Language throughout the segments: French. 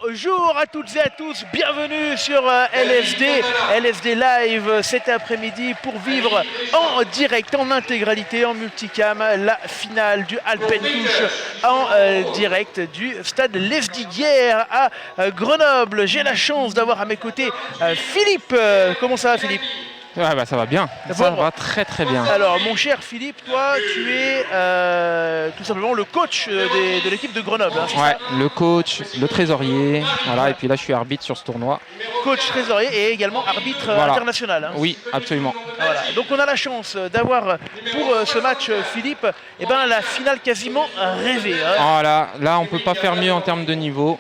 Bonjour à toutes et à tous, bienvenue sur LSD Live cet après-midi pour vivre en direct, en intégralité, en multicam, la finale du Alpentouche en direct du stade Lesdiguières à Grenoble. J'ai la chance d'avoir à mes côtés Philippe. Comment ça va, Philippe ? Ouais, bah, ça va bien, ça va très très bien. Alors mon cher Philippe, toi tu es tout simplement le coach de l'équipe de Grenoble. Hein, ouais, le coach, le trésorier, voilà, et puis là je suis arbitre sur ce tournoi. Coach, trésorier et également arbitre voilà. international. Hein. Oui, absolument. Voilà. Donc on a la chance d'avoir pour ce match, Philippe, la finale quasiment rêvée. Hein. Oh, là on peut pas faire mieux en termes de niveau,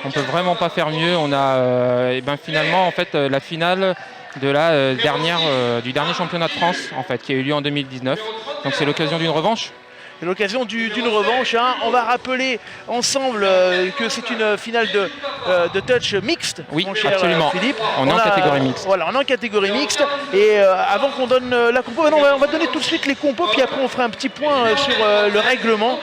on peut vraiment pas faire mieux. On a finalement en fait la finale de la du dernier championnat de France en fait, qui a eu lieu en 2019. Donc c'est l'occasion d'une revanche. C'est l'occasion d'une revanche. Hein. On va rappeler ensemble que c'est une finale de touch mixte, oui, mon cher absolument. Philippe. On est en catégorie mixte. Voilà, on est en catégorie mixte. Et avant qu'on donne la compo, on va donner tout de suite les compos, puis après on fera un petit point sur le règlement.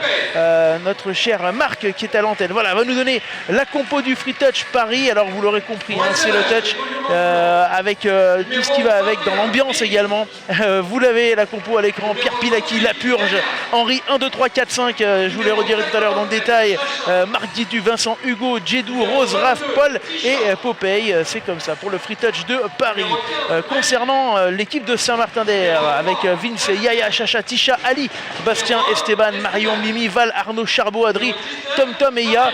Notre cher Marc qui est à l'antenne, voilà, va nous donner la compo du Free Touch Paris. Alors vous l'aurez compris, hein, c'est le touch avec tout ce qui va avec dans l'ambiance également. Vous l'avez, la compo à l'écran, Pierre Pilaki, La Purge, Henri 1, 2, 3, 4, 5, je vous les redirai tout à l'heure dans le détail. Marc Didu, Vincent Hugo, Djedou, Rose, Raph, Paul et Popeye. C'est comme ça pour le Free Touch de Paris. Concernant l'équipe de Saint-Martin-d'Air, avec Vince, Yaya, Chacha, Tisha, Ali, Bastien, Esteban, Marion, Mimi, Val, Arnaud, Charbot, Adri, Tom et Ya.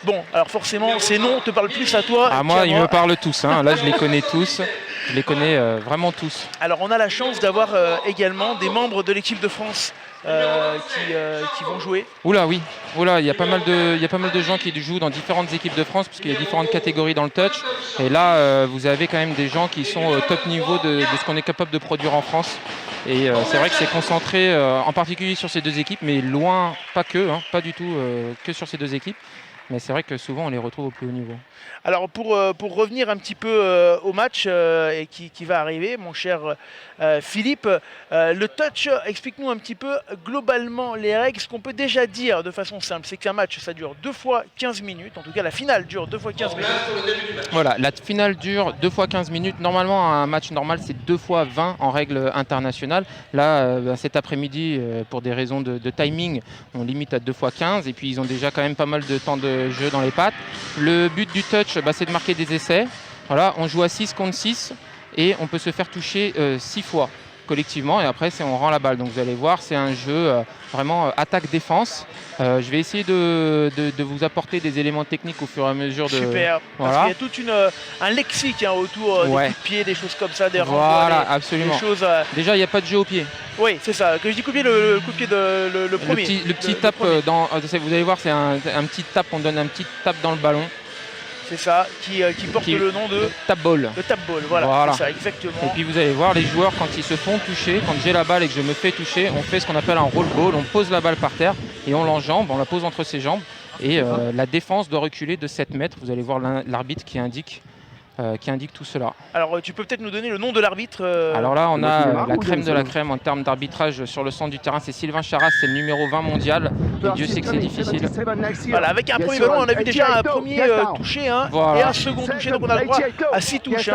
Bon, alors forcément, ces noms te parlent plus à toi. Moi, ils me parlent tous. Hein. Là, je les connais tous. Je les connais vraiment tous. Alors, on a la chance d'avoir également des membres de l'équipe de France qui vont jouer. Oula, oui. Oula, il y a pas mal de gens qui jouent dans différentes équipes de France, puisqu'il y a différentes catégories dans le touch. Et là, vous avez quand même des gens qui sont au top niveau de ce qu'on est capable de produire en France. Et c'est vrai que c'est concentré en particulier sur ces deux équipes, mais loin, pas que, hein, pas du tout que sur ces deux équipes. Mais c'est vrai que souvent on les retrouve au plus haut niveau. Alors pour revenir un petit peu au match et qui va arriver, mon cher Philippe, le touch, explique-nous un petit peu globalement les règles. Ce qu'on peut déjà dire de façon simple, c'est qu'un match ça dure 2 fois 15 minutes, en tout cas la finale dure 2 fois 15 minutes. Voilà, la finale dure 2 fois 15 minutes. Normalement un match normal c'est 2 fois 20 en règle internationale. Là cet après-midi pour des raisons de timing, on limite à 2 fois 15 et puis ils ont déjà quand même pas mal de temps de jeu dans les pattes. Le but du touch, c'est de marquer des essais. Voilà, on joue à 6 contre 6 et on peut se faire toucher 6 fois collectivement et après on rend la balle. Donc vous allez voir, c'est un jeu vraiment attaque-défense. Je vais essayer de vous apporter des éléments techniques au fur et à mesure. Super, parce qu'il y a tout un lexique autour des coups de pied, des choses comme ça, des renvois. Voilà, absolument. Des choses, déjà, il n'y a pas de jeu au pied. Oui, c'est ça. Que je dis coup de pied, le coup de pied le premier. Le petit tap, vous allez voir, c'est un petit tap, on donne un petit tap dans le ballon. C'est ça, qui porte le nom de tap ball. Le tap ball, voilà. C'est ça, exactement. Et puis vous allez voir, les joueurs, quand ils se font toucher, quand j'ai la balle et que je me fais toucher, on fait ce qu'on appelle un roll ball. On pose la balle par terre et on l'enjambe, on la pose entre ses jambes. Et la défense doit reculer de 7 mètres. Vous allez voir l'arbitre qui indique tout cela. Alors tu peux peut-être nous donner le nom de l'arbitre Alors là on a la crème de la crème en termes d'arbitrage sur le centre du terrain, c'est Sylvain Charras, c'est le numéro 20 mondial et Dieu sait que c'est difficile. Voilà, avec un premier ballon on a vu déjà un premier touché voilà. Et un second touché, donc on a le droit à 6 touches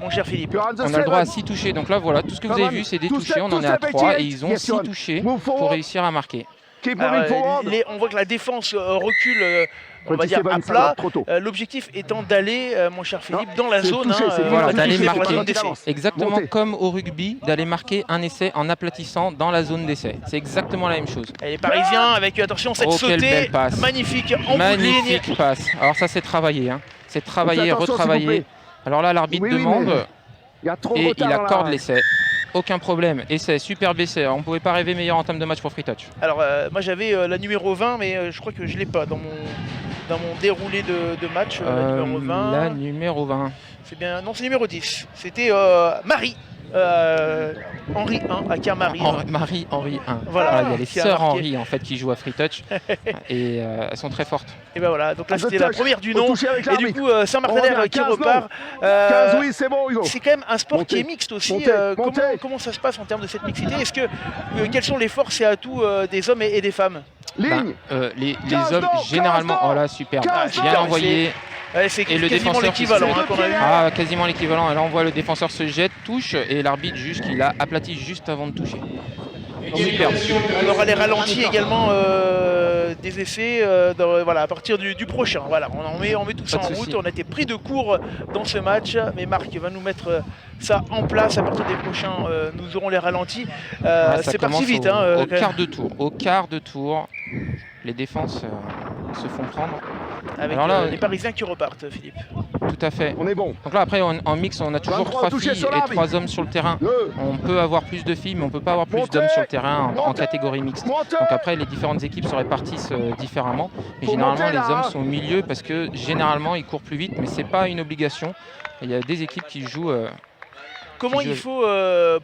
mon cher Philippe. On a le droit à 6 touchés, donc là voilà, tout ce que vous avez vu c'est des touchés, on en est à 3 et ils ont 6 touchés pour réussir à marquer. Alors, on voit que la défense recule on va dire à plat, l'objectif étant d'aller, mon cher Philippe, dans la zone. D'aller marquer, exactement comme au rugby, d'aller marquer un essai en aplatissant dans la zone d'essai. C'est exactement la même chose. Et les Parisiens, avec attention, cette sautée, magnifique en bout de ligne. Magnifique passe. Alors ça c'est travaillé, hein. C'est travaillé, retravaillé. Alors là l'arbitre demande et il accorde l'essai. Aucun problème, essai, superbe essai. On ne pouvait pas rêver meilleur en termes de match pour Free Touch. Alors moi j'avais la numéro 20, mais je crois que je ne l'ai pas dans mon déroulé de match. La numéro 20. La numéro 20. C'est bien, non, c'est numéro 10. C'était Marie. Henri 1, aka Marie. Marie Henri 1. Voilà, il y a les sœurs Henri en fait qui jouent à Free Touch et elles sont très fortes. Et ben voilà, donc là c'était la première du nom. Et du coup Saint-Martin-d'Air qui repart. 15, oui, c'est bon, Hugo. C'est quand même un sport qui est mixte aussi. Comment ça se passe en termes de cette mixité? Quelles sont les forces et atouts des hommes et des femmes? Ligne. Les 15 hommes, d'or, généralement, 15 d'or. oh là, superbe, 15 bien d'or. envoyé. Ouais, c'est Et le quasiment défenseur l'équivalent qui hein, qu'on a vu. Ah, quasiment l'équivalent. Et là, on voit le défenseur se jette, touche, et l'arbitre juge qu'il a aplati juste avant de toucher. Superbe. On aura les ralentis également des essais voilà, à partir du prochain. Voilà, on met tout ça Pas en de route. souci. On a été pris de court dans ce match, mais Marc va nous mettre ça en place. À partir des prochains, nous aurons les ralentis. Ouais, ça c'est parti commence vite. au Quand même. quart de tour. Au quart de tour, les défenses se font prendre. Avec Alors là, les Parisiens qui repartent, Philippe. Tout à fait. On est bon. Donc là, après, en mix, on a toujours 23 3 touchés filles sur et l'arbitre. 3 hommes sur le terrain. 2. On peut avoir plus de filles, mais on peut pas avoir plus Montez. d'hommes sur le terrain en Montez. catégorie mixte. Montez. Donc après, les différentes équipes se répartissent différemment. Mais Faut généralement, monter, les là, hommes hein. sont au milieu parce que généralement, ils courent plus vite, mais c'est pas une obligation. Il y a des équipes qui jouent. Comment Qui il joue- faut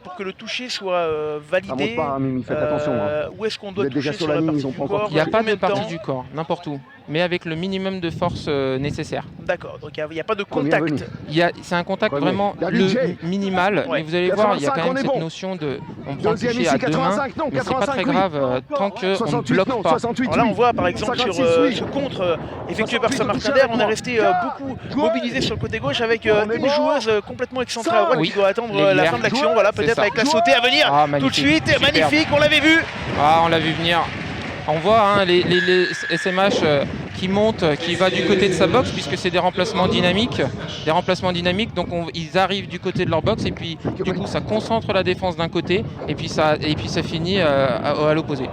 pour que le toucher soit validé? Ça monte pas, hein, Mimi, faites attention, Où est-ce qu'on doit Vous êtes toucher déjà sur sur la la ligne, partie ils ont du pas encore corps? Il n'y a pas Combien de partie temps? du corps, n'importe où, mais avec le minimum de force nécessaire. D'accord, donc il n'y a pas de Premier contact. venu. C'est un contact Premier. vraiment David J. minimal, Ouais. mais vous allez voir, il y a 85, quand même on est cette bon. notion de. On prend le Deuxième toucher ici, à deux mains, 85, non, mais c'est pas 85, très oui. grave tant qu'on ne 68, bloque non, pas. 68, Alors là, oui. on voit par exemple sur 56, oui. ce contre effectué par 68, Saint-Martin-d'Air, on est touché resté avec moi. beaucoup Joueur. mobilisé sur le côté gauche avec On est une bon. joueuse complètement excentrée à droite Oui. qui doit attendre Les la lières. fin de l'action. Joueur. Voilà, C'est peut-être ça. avec la Joueur. sautée à venir Ah, tout de magnifique. suite. Superbe. Magnifique, on l'avait vu. Ah, on l'a vu venir. On voit hein, les SMH qui montent, qui va du côté de sa box, puisque c'est des remplacements dynamiques. Donc ils arrivent du côté de leur box, et puis du coup ça concentre la défense d'un côté, et puis ça finit à l'opposé.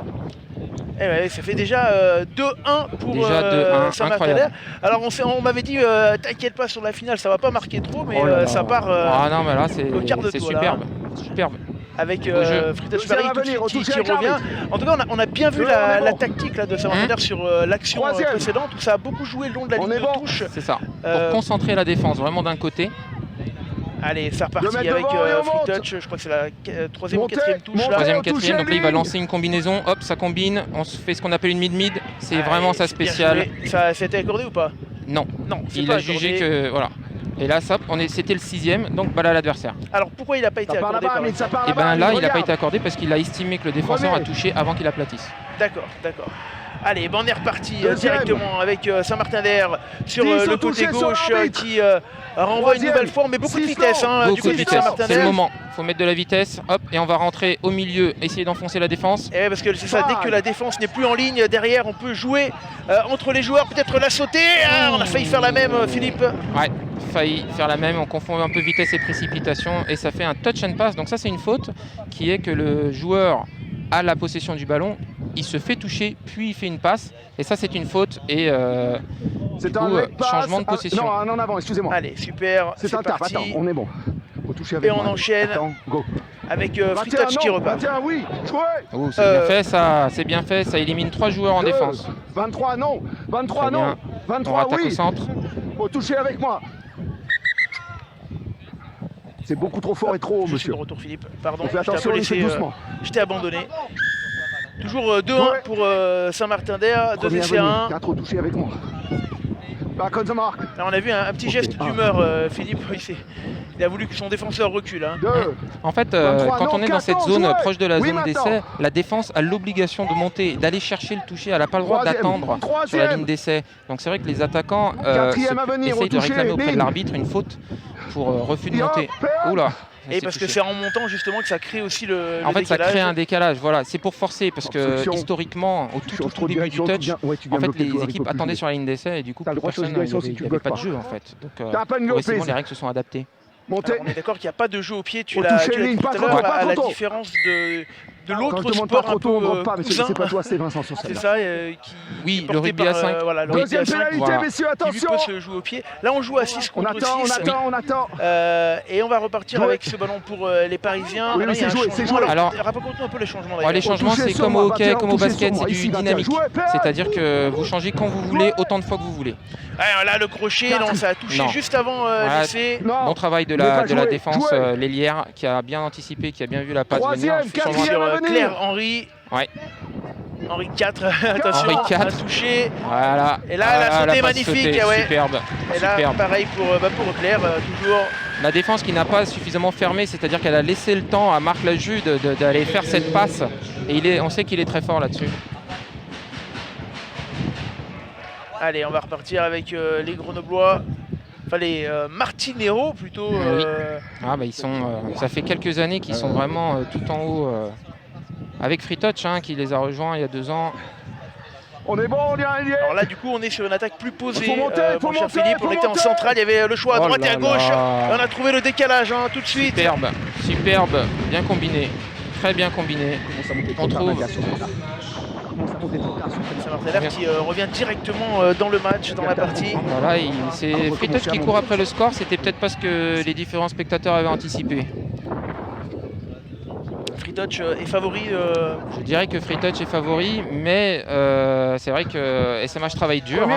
Eh ouais, ça fait déjà 2-1 pour Déjà 2-1, Saint-Martin-d'Air. Alors on m'avait dit, t'inquiète pas sur la finale, ça va pas marquer trop, mais Oh là là. ça part Ah non, mais là au quart de c'est tour, là. superbe. Superbe. avec Beau jeu. Friedrich Deuxième Paris à venir, qui retouché avec revient. l'arbitre. En tout cas, on a bien vu On est la bon. tactique là, de Saint-Martin-d'Air sur l'action Troisième. précédente, où ça a beaucoup joué le long de la On ligne est de bon. touche. C'est ça. Euh, Pour concentrer la défense vraiment d'un côté. Allez, c'est reparti 2 mètres avec devant et on Free monte. Touch, je crois que c'est la troisième ou Montez, quatrième touche. montez. Là. Troisième, on touche quatrième. la Donc là, il va ligne. lancer une combinaison. Hop, ça combine. On se fait ce qu'on appelle une mid-mid. C'est Allez, vraiment sa c'est bien spéciale. joué. Ça a été accordé ou pas? Non. Non, c'est Il pas a jugé accordé. que. Voilà. Et là, ça, c'était le 6e. Donc, balle à l'adversaire. Alors pourquoi il n'a pas été Ça part accordé là-bas, par mais ça exemple? part Et là-bas. bien là, il n'a pas regarde. été accordé parce qu'il a estimé que le défenseur a Premier. touché avant qu'il aplatisse. D'accord, d'accord. Allez, ben on est reparti Deuxième. directement avec Saint-Martin-d'Air sur 10 le au côté toucher sur gauche l'arbitre. qui renvoie une Troisième. nouvelle fois, mais beaucoup de 6 vitesse non. du Beaucoup côté de de vitesse. C'est le Saint-Martin-d'Air. moment. Il faut mettre de la vitesse. Hop, et on va rentrer au milieu, essayer d'enfoncer la défense. Et parce que c'est ça, dès que la défense n'est plus en ligne, derrière on peut jouer entre les joueurs, peut-être la sauter. Ah, on a failli faire la même, Philippe. Ouais, failli faire la même. On confond un peu vitesse et précipitation et ça fait un touch and pass. Donc ça, c'est une faute qui est que le joueur a la possession du ballon, il se fait toucher, puis il fait une passe. Et ça, c'est une faute et C'est du un coup, leg pass. changement de Ah, possession. Non, un en avant, excusez-moi. Allez, super, C'est c'est un tap, parti. attends, on est bon. Faut toucher avec Et on moi. enchaîne. Attends, go. Avec Free 21, Touch qui non, repart. 21, oui, jouez. Oh, c'est bien fait ça, c'est bien fait. Ça élimine 3 joueurs en 2, défense. 23, non. 23, Très non. bien. On 23, rattaque au oui. centre. Faut toucher avec moi. C'est beaucoup trop fort et trop haut, Je suis monsieur. de retour, Philippe. Pardon, On fait je t'ai un attention, peu on fait laissé, doucement. je t'ai abandonné. Toujours 2-1 Ouais. pour Saint-Martin-d'Air, 2 Premier essais à venu, 1. 4 touché avec moi. Back on the mark. Là, on a vu un petit Ok, geste un. d'humeur, Philippe. Il a voulu que son défenseur recule. Hein. 2. En fait, 23, quand non, on est dans cette 14, zone ouais. proche de la Oui, zone maintenant. d'essai, la défense a l'obligation de monter, d'aller chercher le toucher. Elle n'a pas le droit Troisième. d'attendre sur la Troisième. ligne d'essai. Donc c'est vrai que les attaquants Quatrième à venir, essayent de retouché, réclamer auprès de ligne. l'arbitre une faute pour refus de Et hop, monter. perd. Oula. Et parce que c'est en montant justement que ça crée aussi le En fait, ça décalage. crée un décalage. Voilà, c'est pour forcer parce que Obstruction. historiquement, au Tu tout changes trop de début du direction, touch, tu viens- ouais, tu viens en fait, bloquer le les joueur, il équipes peut plus attendaient jouer. sur la ligne d'essai et du coup, T'as le droit de personne, changer de il n'y direction si tu avait bloques pas de pas. jeu en fait. Donc, T'as pas de progressivement, Lopez. les règles se sont adaptées. Montez. Alors, on est d'accord qu'il n'y a pas de jeu au pied, tu Faut l'as toucher dit ligne, tout pas à trop l'heure, tôt, pas à la trop tôt. différence de Quand l'autre je te demande sport pas trop un tôt, on peu drop pas, mais cousin. c'est pas toi, c'est Vincent sur C'est celle-là. ça, Oui, est le porté rugby par, à 5. voilà, le rugby Deuxième à 5 pénalité, voilà. messieurs, qui lui attention. peut se jouer au pied. Là, on joue à 6 On contre attend, 6. on attend. Et on va repartir Jouer. avec ce ballon pour les Parisiens. Oui, Alors, mais il y a c'est un joué, c'est changement. joué. Alors, Alors- raconte-nous un peu les changements Ouais, les d'ailleurs. changements, toucher c'est sur comme moi, au hockey, 21, comme au toucher basket, sur moi. c'est Ici, du 21, dynamique. jouez, père. C'est-à-dire que vous changez quand vous voulez, autant de fois que vous voulez. Ah, là, le crochet, non, ça a touché Non. juste avant Ouais. l'essai. Non. Bon travail de Mais pas la jouer, défense, jouer. L'Hélière qui a bien anticipé, qui a bien vu la passe venir. Troisième, Changement- quatrième. Sur à venir. Claire Henry. Ouais. Henri 4, attention, Henri IV. un touché. Voilà. Et là, Voilà, la sautée passe magnifique, sautée, ouais. Superbe. Et là, Superbe. pareil pour Claire, toujours. La défense qui n'a pas suffisamment fermé, c'est-à-dire qu'elle a laissé le temps à Marc Laju d'aller faire cette passe. Et on sait qu'il est très fort là-dessus. Allez, on va repartir avec les Grenoblois. Enfin, les Martinero plutôt. Ah, bah, ils sont, ça fait quelques années qu'ils sont vraiment tout en haut. Avec Free Touch, hein, qui les a rejoints il y a 2 ans. On est bon, on y est. Alors là, du coup, on est sur une attaque plus posée. Faut monter, mon cher Philippe, on était en centrale, il y avait le choix à Oh droite et là à gauche. là. Et on a trouvé le décalage tout de suite. Superbe, superbe, bien combiné, très bien combiné. On trouve. Saint-Martin qui revient directement dans le match, dans la partie. Voilà, c'est Free Touch qui court après le score, c'était peut-être parce que les différents spectateurs avaient anticipé. Free Touch est favori. Je dirais que Free Touch est favori, mais c'est vrai que SMH travaille dur.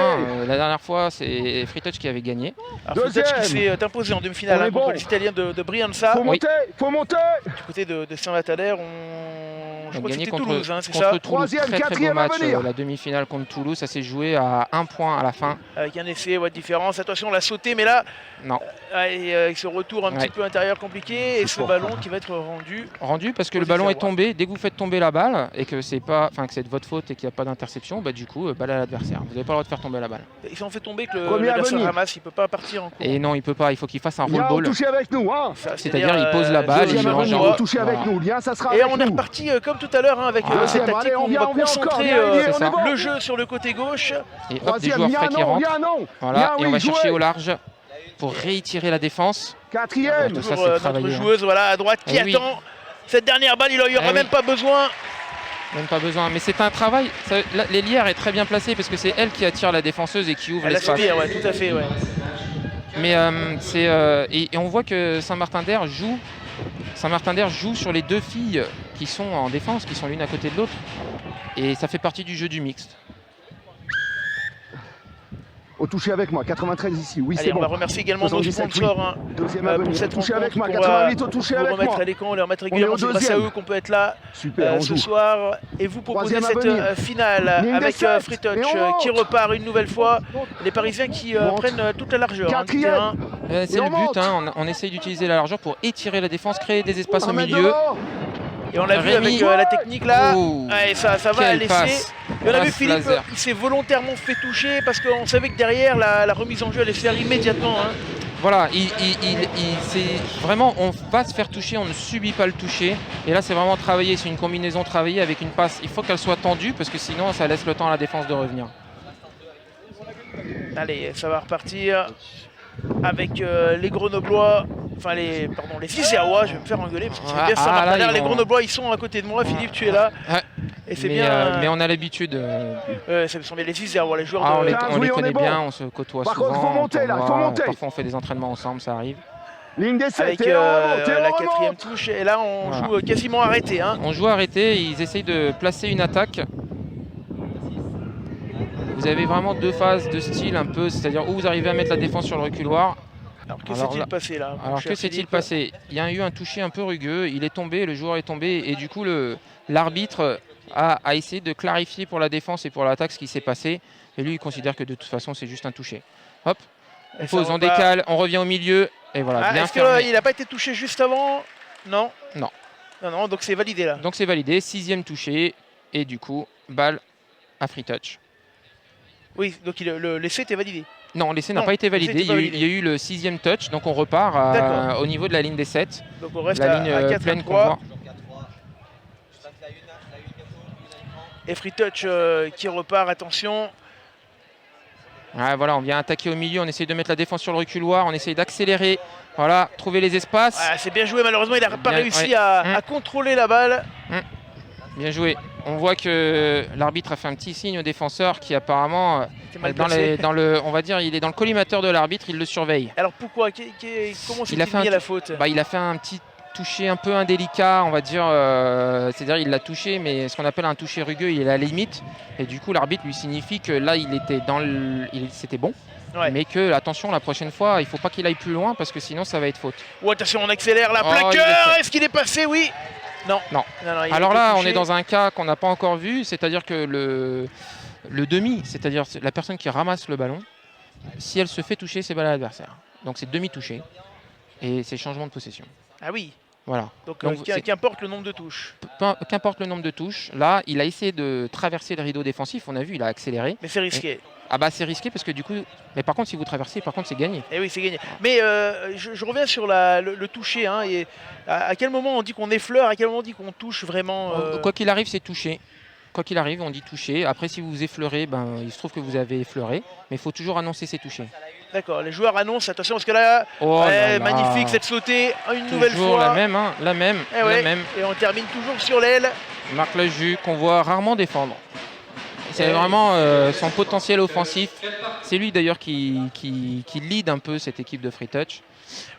La dernière fois, c'est Free Touch qui avait gagné. Alors, Free Touch qui s'est imposé en demi-finale contre les Italiens de Brianza. Faut monter. Du côté de Saint-Martin, je crois que c'était Toulouse, c'est ça. Toulouse, Troisième, très beau quatrième à match, venir. la demi-finale contre Toulouse, ça s'est joué à 1 point à la fin. Avec un essai de différence. Attention, on l'a sauté, mais là, Non. avec ce retour un petit peu intérieur compliqué et ce ballon qui va être rendu. Rendu parce que le ballon est tombé. Dès que vous faites tomber la balle et que c'est pas, que c'est de votre faute et qu'il n'y a pas d'interception, bah, du coup, balle à l'adversaire. Vous n'avez pas le droit de faire tomber la balle. Et si on fait tomber que l'adversaire ramasse, il ne peut pas partir en cours. Et non, il peut pas. Il faut qu'il fasse un roll ball. Toucher avec nous, hein. C'est-à-dire, il pose la balle et il range en haut. Toucher avec nous, bien, ça sera. Et on est reparti comme tout à l'heure avec cette tactique où on va concentrer le jeu sur le côté gauche. Et hop, des joueurs frais qui rentrent. Voilà, et on va chercher au large pour réitérer la défense. Quatrième. Tout ça, Toujours c'est notre joueuse à droite qui attend cette dernière balle. Il n'y aura même pas besoin. Même pas besoin, mais c'est un travail. L'Hélière est très bien placée parce que c'est elle qui attire la défenseuse et qui ouvre l'espace. Elle aspire, tout à fait. Mais et on voit que Saint-Martin-d'Air joue sur les 2 filles qui sont en défense, qui sont l'une à côté de l'autre. Et ça fait partie du jeu du mixte. Au toucher avec moi, 93 ici, oui c'est bon. On va remercier également nos sponsors pour cette toucher rencontre. avec moi, 88 au toucher avec moi. Remettre à l'écran, leur mettre régulièrement, c'est grâce à eux qu'on peut être là ce soir et vous proposer cette finale avec Free Touch qui repart une nouvelle fois. Les Parisiens qui prennent toute la largeur du terrain. C'est le but, on essaye d'utiliser la largeur pour étirer la défense, créer des espaces au milieu. Et on l'a vu avec la technique là, et ça va laisser. Et on a vu Philippe, il s'est volontairement fait toucher parce qu'on savait que derrière la remise en jeu allait se faire immédiatement. Voilà, c'est vraiment, on va se faire toucher, on ne subit pas le toucher. Et là, c'est vraiment travailler, c'est une combinaison travaillée avec une passe. Il faut qu'elle soit tendue parce que sinon, ça laisse le temps à la défense de revenir. Allez, ça va repartir avec les Grenoblois. Enfin, les Isérois, je vais me faire engueuler parce que c'est bien Saint-Martin. Les Grenoblois, ils sont à côté de moi. Philippe, tu es là. Et c'est bien. Mais on a l'habitude. Ce sont bien les Isérois, les joueurs de. On les connaît bien, on se côtoie souvent. Par contre, il faut monter là, il faut monter. Parfois, on fait des entraînements ensemble, ça arrive. Ligne des 7, avec la 4e touche. Et là, on joue quasiment arrêté. On joue arrêté. Ils essayent de placer une attaque. Vous avez vraiment 2 phases de style un peu, c'est-à-dire où vous arrivez à mettre la défense sur le reculoir. Alors que s'est-il passé là? Alors que s'est-il passé? Il y a eu un toucher un peu rugueux, il est tombé, le joueur est tombé et du coup l'arbitre a essayé de clarifier pour la défense et pour l'attaque ce qui s'est passé. Et lui il considère que de toute façon c'est juste un toucher. Hop, on pose, on décale, on revient au milieu et voilà. Est-ce qu'il n'a pas été touché juste avant? Non. Non. Non, donc c'est validé là. Donc c'est validé, 6e touché et du coup balle à Free Touch. Oui, donc l'essai était validé. Non, l'essai n'a pas été validé. Il y a eu le 6e touch, donc on repart au niveau de la ligne des 7. Donc on reste la à ligne 4 pleine qu'on voit. Et Free Touch qui repart, attention. Voilà, on vient attaquer au milieu, on essaye de mettre la défense sur le reculoir, on essaye d'accélérer, voilà, trouver les espaces. C'est bien joué, malheureusement il n'a pas réussi à contrôler la balle. Bien joué. On voit que l'arbitre a fait un petit signe au défenseur qui apparemment, on va dire, il est dans le collimateur de l'arbitre, il le surveille. Alors pourquoi? Comment s'est-il mis à la faute? Il a fait un petit toucher un peu indélicat, on va dire, c'est-à-dire il l'a touché, mais ce qu'on appelle un toucher rugueux, il est à la limite. Et du coup, l'arbitre lui signifie que là, c'était bon. Mais que, attention, la prochaine fois, il ne faut pas qu'il aille plus loin parce que sinon, ça va être faute. Oh, attention, on accélère la plaqueur. Est-ce qu'il est passé? Oui. Non. Alors là, on est dans un cas qu'on n'a pas encore vu, c'est-à-dire que le demi, c'est-à-dire la personne qui ramasse le ballon, si elle se fait toucher, c'est balle à l'adversaire. Donc c'est demi-touché et c'est changement de possession. Ah oui. Voilà. Donc qu'importe le nombre de touches. Qu'importe le nombre de touches. Là, il a essayé de traverser le rideau défensif. On a vu, il a accéléré. Mais c'est risqué. Ah bah c'est risqué parce que du coup, mais par contre si vous traversez, par contre c'est gagné. Et oui, c'est gagné. Mais je reviens sur le toucher. Hein, et à quel moment on dit qu'on effleure, à quel moment on dit qu'on touche vraiment Quoi qu'il arrive, c'est touché. Quoi qu'il arrive, on dit toucher. Après, si vous effleurez, ben, il se trouve que vous avez effleuré. Mais il faut toujours annoncer c'est touché. D'accord, les joueurs annoncent, attention parce que là, Oh là là. magnifique cette sautée, une nouvelle Toujours fois. la même, hein, la même, Et, la même. Et on termine toujours sur l'aile. Marc Laju, qu'on voit rarement défendre. C'est vraiment son potentiel offensif. C'est lui d'ailleurs qui lead un peu cette équipe de Free Touch.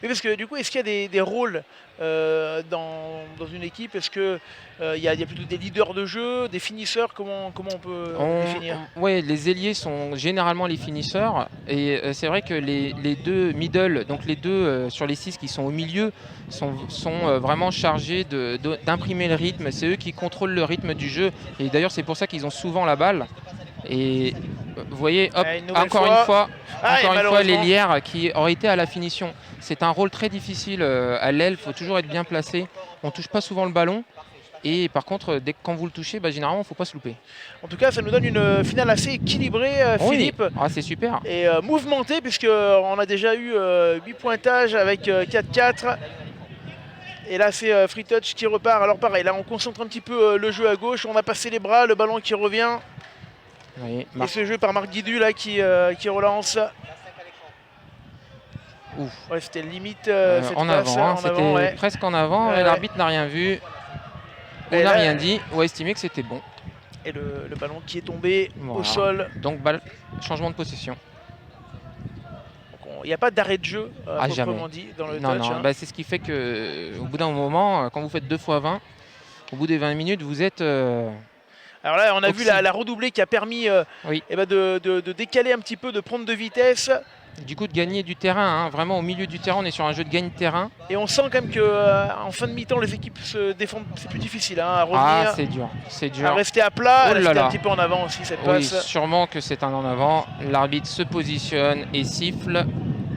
Oui, parce que du coup, est-ce qu'il y a des rôles dans une équipe? Est-ce qu'il y a plutôt des leaders de jeu, des finisseurs? Comment on peut définir? Oui, les ailiers sont généralement les finisseurs. Et c'est vrai que les deux middle, donc les deux sur les 6 qui sont au milieu, sont vraiment chargés d'imprimer le rythme. C'est eux qui contrôlent le rythme du jeu. Et d'ailleurs, c'est pour ça qu'ils ont souvent la balle. Et vous voyez, hop, encore une fois, l'ailière qui aurait été à la finition. C'est un rôle très difficile à l'aile, il faut toujours être bien placé. On ne touche pas souvent le ballon. Et par contre, quand vous le touchez, généralement, il ne faut pas se louper. En tout cas, ça nous donne une finale assez équilibrée, Philippe. Ah, c'est super. Et mouvementée, puisqu'on a déjà eu 8 pointages avec 4-4. Et là, c'est Free Touch qui repart. Alors pareil, là, on concentre un petit peu le jeu à gauche. On a passé les bras, le ballon qui revient. Oui, et ce jeu par Marc Guidu là, qui relance. Ouf. Ouais, c'était limite en avant, c'était presque en avant. Et l'arbitre n'a rien vu, ou n'a rien dit, ou a estimé que c'était bon. Et le ballon qui est tombé au sol. Donc changement de possession. Il n'y a pas d'arrêt de jeu, proprement dit, dans le touch. Non. Bah, c'est ce qui fait qu'au bout d'un moment, quand vous faites 2 x 20, au bout des 20 minutes, vous êtes... Alors là, on a vu la redoublée qui a permis de décaler un petit peu, de prendre de vitesse. Du coup, de gagner du terrain, hein. Vraiment au milieu du terrain, on est sur un jeu de gagne-terrain. Et on sent quand même qu'en fin de mi-temps, les équipes se défendent, c'est plus difficile à revenir. Ah, c'est dur. À rester à plat, oh rester un petit peu en avant aussi cette passe. Oui, sûrement que c'est un en avant. L'arbitre se positionne et siffle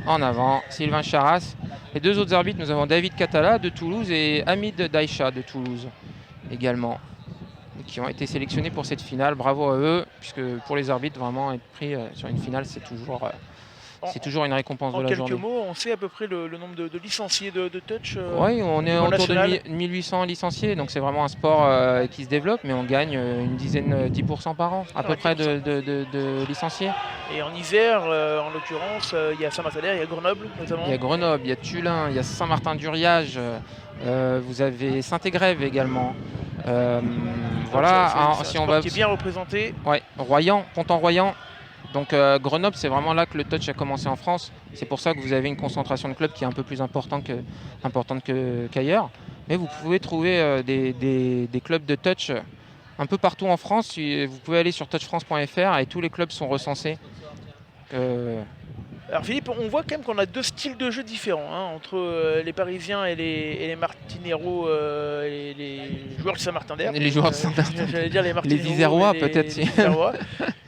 en avant. Sylvain Charras. Les 2 autres arbitres, nous avons David Catala de Toulouse et Hamid Daïcha de Toulouse également, qui ont été sélectionnés pour cette finale. Bravo à eux, puisque pour les arbitres, vraiment être pris sur une finale, c'est toujours une récompense de la journée. En quelques mots, on sait à peu près le nombre de licenciés de touch. Oui, on est autour de 1800 licenciés, donc c'est vraiment un sport qui se développe, mais on gagne une dizaine, 10% par an, à peu près de licenciés. Et en Isère, en l'occurrence, il y a Saint-Martin-d'Air, il y a Grenoble notamment. Il y a Grenoble, il y a Tullin, il y a Saint-Martin-d'Uriage, vous avez Saint-Égrève également. Voilà, si on va qui est bien représenté. Ouais, Royan, Pontan-Royan. Donc Grenoble, c'est vraiment là que le touch a commencé en France. C'est pour ça que vous avez une concentration de clubs qui est un peu plus importante qu'ailleurs. Mais vous pouvez trouver des clubs de touch un peu partout en France. Vous pouvez aller sur touchfrance.fr et tous les clubs sont recensés. Alors Philippe, on voit quand même qu'on a 2 styles de jeu différents entre les Parisiens et les Martineros et les joueurs de Saint-Martin-d'Air. Les joueurs de Saint-Martin. J'allais dire les Martineros. Les Isérois peut-être.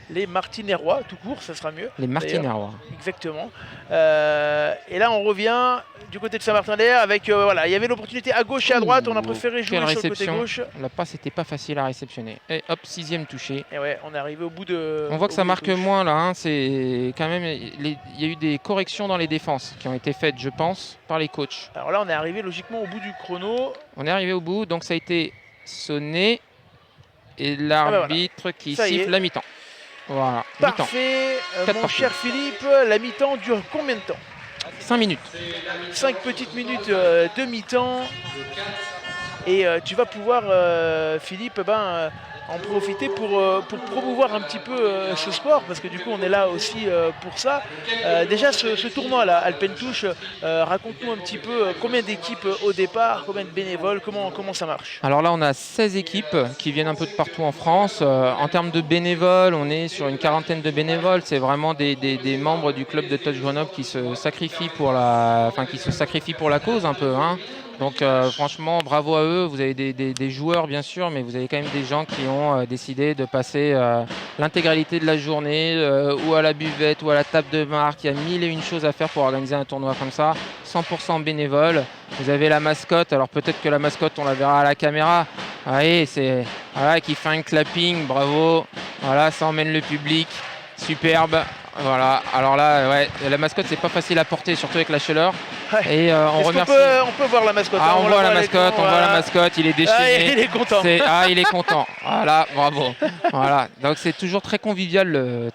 Les Martinérois, tout court, ça sera mieux. Les Martinérois. Exactement. Et là, on revient du côté de Saint-Martin-d'Air avec, il y avait l'opportunité à gauche et à droite. On a préféré jouer sur le côté gauche. La passe n'était pas facile à réceptionner. Et hop, 6e touché. Et ouais, on est arrivé au bout de... On voit que ça marque moins là. Hein. C'est quand même... Il y a eu des corrections dans les défenses qui ont été faites, je pense, par les coachs. Alors là, on est arrivé logiquement au bout du chrono. On est arrivé au bout, donc ça a été sonné. Et l'arbitre qui siffle la mi-temps. Voilà. Parfait, mon cher Philippe, la mi-temps dure combien de temps? 5 minutes. 5 petites minutes de mi-temps. Et tu vas pouvoir, Philippe, en profiter pour promouvoir un petit peu ce sport, parce que du coup on est là aussi pour ça. Déjà ce tournoi là, Alpentouche, raconte-nous un petit peu combien d'équipes au départ, combien de bénévoles, comment ça marche? Alors là on a 16 équipes qui viennent un peu de partout en France. En termes de bénévoles, on est sur une quarantaine de bénévoles. C'est vraiment des membres du club de Touch Grenoble qui se sacrifient pour la cause un peu. Hein. Donc franchement, bravo à eux. Vous avez des joueurs bien sûr, mais vous avez quand même des gens qui ont décidé de passer l'intégralité de la journée ou à la buvette ou à la table de marque. Il y a 1001 choses à faire pour organiser un tournoi comme ça. 100% bénévole. Vous avez la mascotte. Alors peut-être que la mascotte, on la verra à la caméra. Voyez, qui fait un clapping, bravo. Voilà, ça emmène le public Superbe. Voilà. Alors là, ouais, la mascotte, c'est pas facile à porter, surtout avec la chaleur. Ouais. Et on Est-ce remercie. on peut voir la mascotte. Ah, hein, on voit la mascotte, on voit la mascotte, il est déchaîné. Il est content. Il est content. Voilà, bravo. Voilà. Donc c'est toujours très convivial le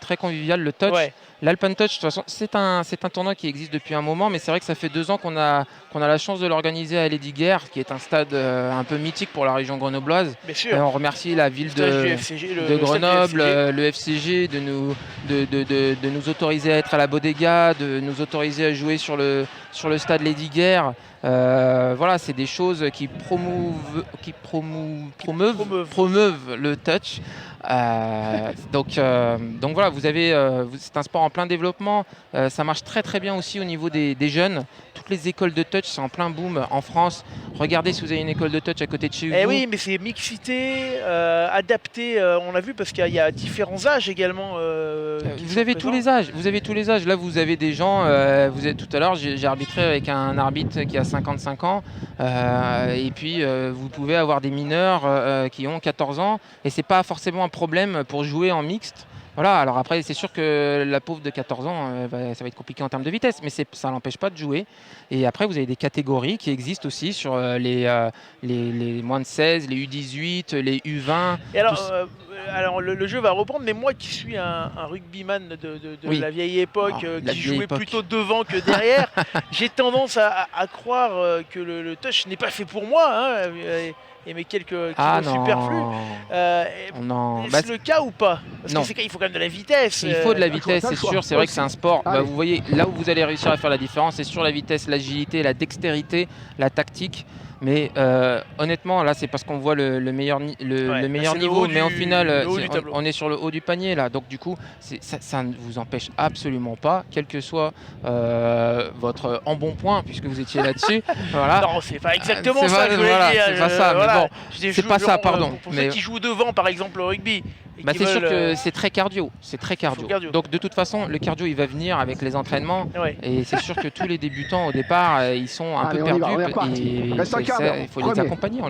touch. Ouais. L'Alpen Touch, de toute façon, c'est un tournoi qui existe depuis un moment, mais c'est vrai que ça fait 2 ans qu'on a la chance de l'organiser à Lesdiguières, qui est un stade un peu mythique pour la région grenobloise. Bien sûr. Et on remercie la ville FCG, de Grenoble, le FCG, de nous autoriser à être à la Bodega, de nous autoriser à jouer sur le stade Lesdiguères. Voilà, c'est des choses qui promeuvent le touch. Donc voilà, c'est un sport en plein développement. Ça marche très très bien aussi au niveau des jeunes. Toutes les écoles de touch, c'est en plein boom en France. Regardez si vous avez une école de touch à côté de chez vous. Oui, mais c'est mixité, adapté. On l'a vu parce qu'il y a différents âges également. Vous avez tous les âges. Vous avez tous les âges. Là, vous avez des gens. Tout à l'heure, j'ai arbitré avec un arbitre qui a 55 ans. Et puis, vous pouvez avoir des mineurs qui ont 14 ans. Et c'est pas forcément un problème pour jouer en mixte. Voilà, alors après, c'est sûr que la pauvre de 14 ans, ça va être compliqué en termes de vitesse, mais ça n'empêche pas de jouer. Et après, vous avez des catégories qui existent aussi sur les moins de 16, les U18, les U20. Et alors le jeu va reprendre, mais moi qui suis un rugbyman de la vieille époque, qui jouait plutôt devant que derrière, j'ai tendance à croire que le touch n'est pas fait pour moi. Hein, et mes quelques kilos superflus. Est-ce le cas ou pas? Parce qu'il faut quand même de la vitesse. Il faut de la vitesse, c'est sûr. C'est vrai que c'est un sport. Vous voyez, là où vous allez réussir à faire la différence, c'est sur la vitesse, l'agilité, la dextérité, la tactique. Mais honnêtement, là, c'est parce qu'on voit le meilleur niveau. Mais au final, on est sur le haut du panier, là. Donc, du coup, ça ne vous empêche absolument pas, quel que soit votre embonpoint, puisque vous étiez là-dessus. Voilà. Non, c'est pas exactement ça que je voulais dire. C'est pas ça, mais bon, c'est pas ça, pardon. Pour ceux qui jouent devant, par exemple, au rugby. C'est sûr que c'est très cardio. Donc de toute façon, le cardio il va venir avec les entraînements. Ouais. Et c'est sûr que tous les débutants au départ, ils sont un peu perdus. Il faut les accompagner.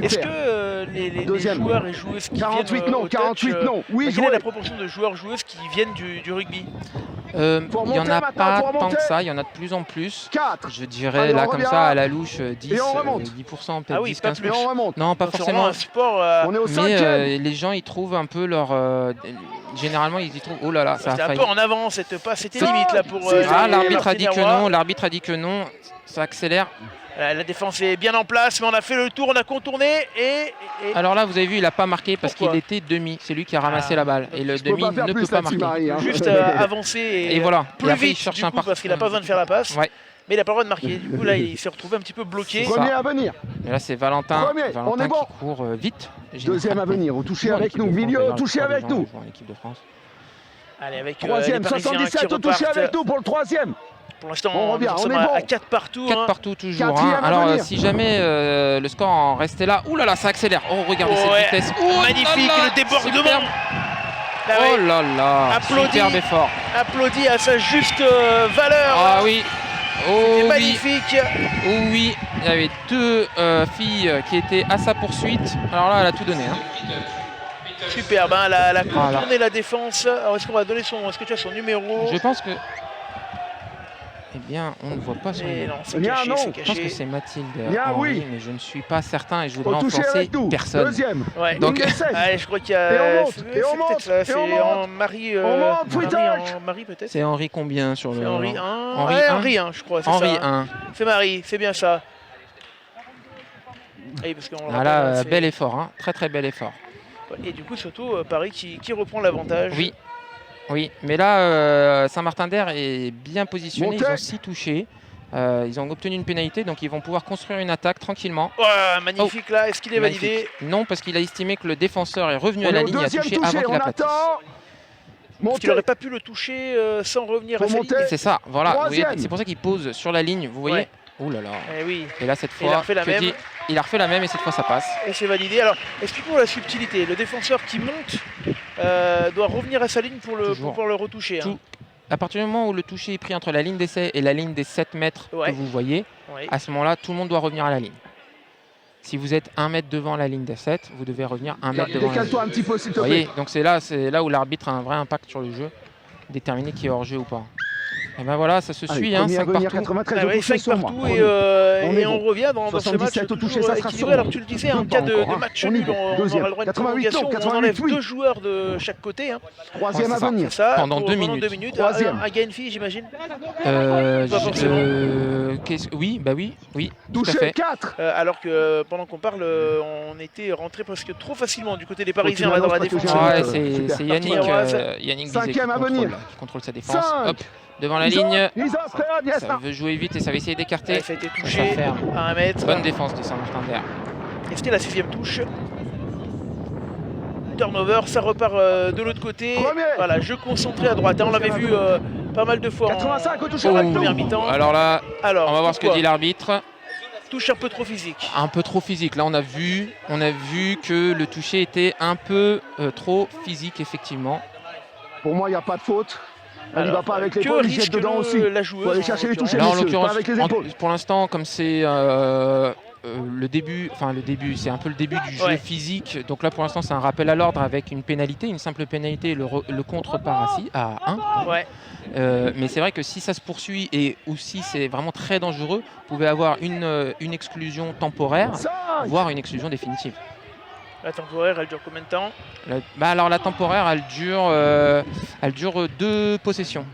Est-ce que les joueurs et joueuses qui viennent 48 non. Oui, quelle est la proportion de joueurs joueuses qui viennent du rugby? Il n'y en a pas tant que ça, il y en a de plus en plus. 4. Je dirais là comme ça à la louche 10%, peut-être 10-15%. Non, pas forcément. Un sport, mais les gens ils trouvent un peu leur... généralement ils y trouvent... Oh là là, ça a failli. C'était un peu en avant, c'était limite là pour... l'arbitre a dit que non, ça accélère. La défense est bien en place, mais on a fait le tour, on a contourné et... Alors là, vous avez vu, il n'a pas marqué parce qu'il était demi. C'est lui qui a ramassé la balle. Et le demi ne peut pas marquer. Juste avancer et voilà. Plus vite, du coup, parce qu'il n'a pas besoin de faire la passe. Ouais. Mais il n'a pas le droit de marquer. Du coup, là, il s'est retrouvé un petit peu bloqué. Premier à venir. Et là, c'est Valentin qui court vite. Deuxième à venir. Au toucher avec nous. Milieu, au toucher avec nous. L'équipe de France. Allez, avec troisième, 77 au toucher avec nous pour le troisième. Pour l'instant, on est bon. À 4 partout. 4 partout toujours. Alors, si jamais le score en restait là, ouh là là, ça accélère. Oh, regardez cette vitesse. Magnifique, le débordement. Oh là là, superbe effort. Applaudi à sa juste valeur. Ah oui. Oh, magnifique. Oh oui, il y avait 2 filles qui étaient à sa poursuite. Alors là, elle a tout donné. Superbe, hein, elle a contourné la défense. Alors, est-ce qu'on va donner est-ce que tu as son numéro? Je pense que... Eh bien, on ne voit pas son numéro. C'est caché, c'est caché. Je pense que c'est Mathilde oui. Mais je ne suis pas certain et je voudrais influencer personne. Deuxième. Ouais. Donc, je crois qu'il y a... C'est en Marie... Marie peut-être. C'est Henri combien sur le... C'est Henri 1. Henri 1, je crois. Henri 1. C'est Marie, c'est bien ça. Voilà, bel effort, hein. Très très bel effort. Et du coup, surtout, Paris qui reprend l'avantage. Oui, mais là, Saint-Martin-d'Air est bien positionné. Ils ont 6 touchés. Ils ont obtenu une pénalité, donc ils vont pouvoir construire une attaque tranquillement. Magnifique là, est-ce qu'il est validé? Non, parce qu'il a estimé que le défenseur est revenu à la ligne et a touché avant qu'il aplatisse. Parce qu'il n'aurait pas pu le toucher sans revenir à sa ligne. C'est ça, voilà. C'est pour ça qu'il pose sur la ligne, vous voyez. Ouh là là. Et là, cette fois, il a refait la même et cette fois, ça passe. Et c'est validé. Alors, explique-moi la subtilité. Le défenseur qui monte doit revenir à sa ligne pour pouvoir le retoucher. À partir du moment où le toucher est pris entre la ligne d'essai et la ligne des 7 mètres que vous voyez, à ce moment-là, tout le monde doit revenir à la ligne. Si vous êtes 1 mètre devant la ligne des 7, vous devez revenir 1 mètre devant la ligne. Décale-toi un petit peu, s'il te plaît. Vous voyez, donc c'est là où l'arbitre a un vrai impact sur le jeu. déterminer qui est hors jeu ou pas. Et ben voilà, ça se Allez, suit, hein, premier à 5 venir, partout. 93 Ah au ouais, toucher 5 sur moi. partout On et, est et bon. on revient dans ce match 77 au toucher, toujours ça sera sur équilibré. Alors moi. tu le disais, en Deux cas pas de encore, hein. match On est nul, bon. on Deuxième. aura le droit à une 88, prolongation non, où on 88, enlève oui. 2 joueurs de chaque côté. Hein. Troisième Ouais, à c'est ça. venir. C'est ça, Pendant 2 minutes. 2 minutes. Troisième. Un gain fille, j'imagine. Euh, Pas forcément. oui, bah oui, tout à Touché, fait. 4. Alors que pendant qu'on parle, on était rentré presque trop facilement du côté des Parisiens Continue là, dans à la l'autre, défense. parce que Ouais, super. c'est Yannick, Yannick Bizet Cinquième à venir. qui contrôle sa défense. 5. Hop, devant la ligne. Yes, Ça veut jouer vite et ça va essayer d'écarter. Ouais, ça a été Ça touché ferme. à 1 mètre. Bonne défense de Saint-Martin-d'Air. Et c'était la 6e touche. Turnover, ça repart de l'autre côté. Premier. Voilà, jeu concentré à droite. Hein, on l'avait vu pas mal de fois 85 au toucher en avec première nous. mi-temps. Alors là, Alors, on va voir ce que pourquoi dit l'arbitre. Touche un peu trop physique. Un peu trop physique. Là, on a vu que le toucher était un peu trop physique, effectivement. Pour moi, il n'y a pas de faute. Elle n'y va Alors, pas avec que l'épaule, il jette risque dedans aussi. la joueuse, Faut aller en chercher les touchés, Là, en messieurs, l'occurrence, pas avec les épaules. pour l'instant, comme c'est le début, c'est un peu le début du jeu Ouais. physique. Donc là, pour l'instant, c'est un rappel à l'ordre avec une pénalité, une simple pénalité, le contre part à 1. Ouais. Mais c'est vrai que si ça se poursuit et ou si c'est vraiment très dangereux, vous pouvez avoir une exclusion temporaire, 5. voire une exclusion définitive. La temporaire, elle dure combien de temps? Alors la temporaire, elle dure 2 possessions.